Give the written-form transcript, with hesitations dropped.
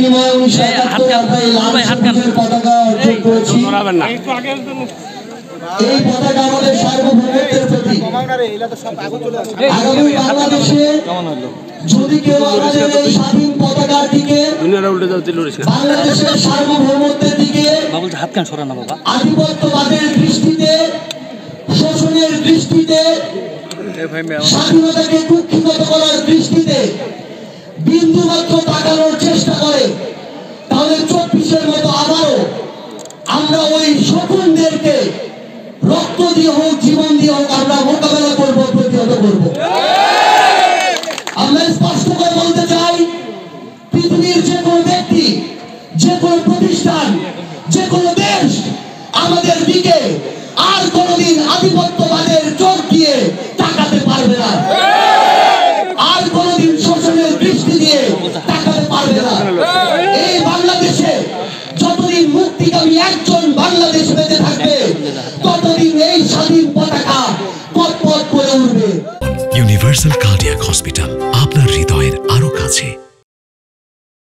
বিনিময়ে 1971 পতাকা অর্জন করেছি। এই পতাকা আমাদের সার্বভৌমত্বের প্রতীক। আগামী বাংলাদেশে যদি কেউ আমাদের এই স্বাধীন পতাকাটিকে বাংলাদেশের সার্বভৌমত্বের দিকে আধিপত্যবাদের দৃষ্টিতে, শোষণের দৃষ্টিতে, স্বাধীনতাকে কুক্ষিগত করার দৃষ্টিতে বিন্দুমাত্র তাকানোর চেষ্টা করে, তাহলে 24-এর মতো আবারও আমরা ওই শকুনদেরকে রক্ত দিয়ে হোক, জীবন দিয়ে হোক আমরা মোকাবেলা করবো, প্রতিহত করবো। আমরা স্পষ্ট করে বলতে চাই, পৃথিবীর যে কোনো ব্যক্তি, যে কোনো প্রতিষ্ঠান, যে কোনো দেশ আমাদের দিকে আর কোনোদিন আধিপত্যবাদের চোখ দিয়ে তাকাতে পারবে না, আর কোনোদিন শোষণের দৃষ্টি দিয়ে তাকাতে পারবে না। এই বাংলাদেশে যতদিন মুক্তিকামী একজন বাংলাদেশ বেঁচে থাকবে, ততদিন এই স্বাধীন পতাকা পথ করে উঠবে। ইউনিভার্সাল কার্ডিয়াক হসপিটাল, আপনার হৃদয়ের আরো কাছে।